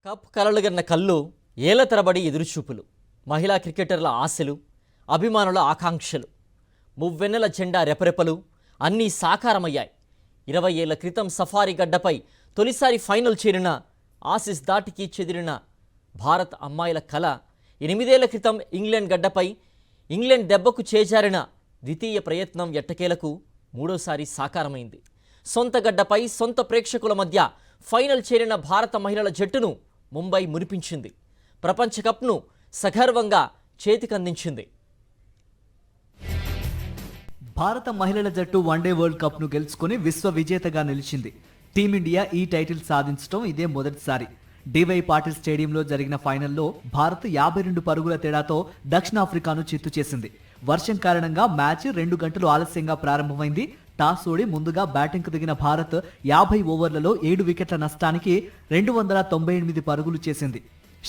Cup కలలుగన్న కళ్ళు ఏళ్ల తరబడి ఎదురుచూపులు, మహిళా క్రికెటర్ల ఆశలు, అభిమానుల ఆకాంక్షలు, మువ్వెన్నెల జెండా రెపరెపలు అన్నీ సాకారమయ్యాయి. 20 ఏళ్ల క్రితం సఫారీ గడ్డపై తొలిసారి ఫైనల్ చేరిన ఆసీస్ దాటికి చెదిరిన భారత్ అమ్మాయిల కళ 8 ఏళ్ల క్రితం ఇంగ్లాండ్ గడ్డపై ఇంగ్లాండ్ దెబ్బకు చేజారిన ద్వితీయ ప్రయత్నం ఎట్టకేలకు మూడోసారి సాకారమైంది. సొంత గడ్డపై సొంత ప్రేక్షకుల మధ్య ఫైనల్ చేరిన భారత మహిళల జట్టును ముంబై మురిపించింది. ప్రపంచ కప్ను సగర్వంగా చేతికందించింది. భారత మహిళల జట్టు వన్డే వరల్డ్ కప్ను గెలుచుకుని విశ్వ విజేతగా నిలిచింది. టీమిండియా ఈ టైటిల్ సాధించడం ఇదే మొదటిసారి. డివై పాటిల్ స్టేడియంలో జరిగిన ఫైనల్లో భారత్ 52 పరుగుల తేడాతో దక్షిణాఫ్రికాను చిత్తు చేసింది. వర్షం కారణంగా మ్యాచ్ 2 గంటలు ఆలస్యంగా ప్రారంభమైంది. టాస్ ఓడి ముందుగా బ్యాటింగ్కు దిగిన భారత్ 50 ఓవర్లలో 7 వికెట్ల నష్టానికి 298 పరుగులు చేసింది.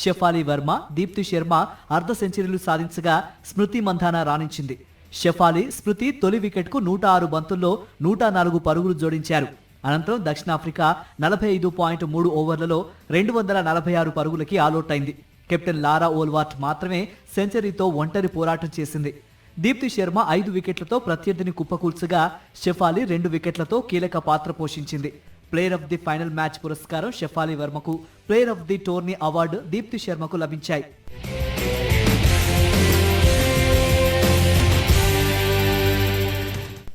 షెఫాలి వర్మ, దీప్తి శర్మ అర్ధ సెంచరీలు సాధించగా స్మృతి మంధాన రాణించింది. షెఫాలి, స్మృతి తొలి వికెట్కు 106 బంతుల్లో 104 పరుగులు జోడించారు. అనంతరం దక్షిణాఫ్రికా 45.3 ఓవర్లలో 246 పరుగులకి ఆలౌట్ అయింది. కెప్టెన్ లారా ఓల్వార్ట్ మాత్రమే సెంచరీతో ఒంటరి పోరాటం చేసింది. దీప్తి శర్మ 5 వికెట్లతో ప్రత్యర్థిని కుప్పకూల్చగా షెఫాలి 2 వికెట్లతో కీలక పాత్ర పోషించింది. Player of the final match పురస్కారం షెఫాలి వర్మకు, player of the tourney award Deepti శర్మకు లభించాయి.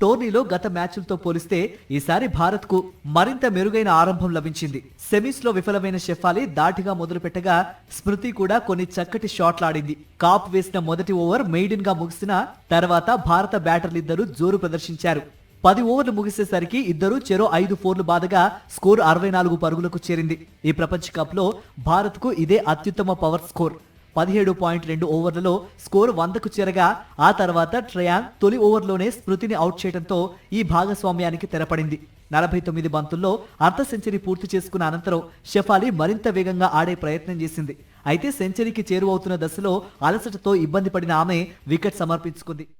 టోర్నీలో గత మ్యాచ్లతో పోలిస్తే ఈసారి భారత్ కు మరింత మెరుగైన ఆరంభం లభించింది. సెమీస్ లో విఫలమైన షెఫాలి దాటిగా మొదలుపెట్టగా స్మృతి కూడా కొన్ని చక్కటి షాట్లాడింది. కాప్ వేసిన మొదటి ఓవర్ మెయిడెన్ గా ముగిసిన తర్వాత భారత బ్యాటర్లిద్దరూ జోరు ప్రదర్శించారు. 10 ఓవర్లు ముగిసేసరికి ఇద్దరు చెరో 5 ఫోర్లు బాదగా స్కోర్ 64 పరుగులకు చేరింది. ఈ ప్రపంచ కప్ లో భారత్ కు ఇదే అత్యుత్తమ పవర్ స్కోర్. 17.2 ఓవర్లలో స్కోర్ 100కు చేరగా ఆ తర్వాత ట్రయాంగ్ తొలి ఓవర్లోనే స్మృతిని అవుట్ చేయడంతో ఈ భాగస్వామ్యానికి తెరపడింది. 49 బంతుల్లో అర్ధ సెంచరీ పూర్తి చేసుకున్న అనంతరం షెఫాలి మరింత వేగంగా ఆడే ప్రయత్నం చేసింది. అయితే సెంచరీకి చేరువవుతున్న దశలో అలసటతో ఇబ్బంది పడిన ఆమె వికెట్ సమర్పించుకుంది.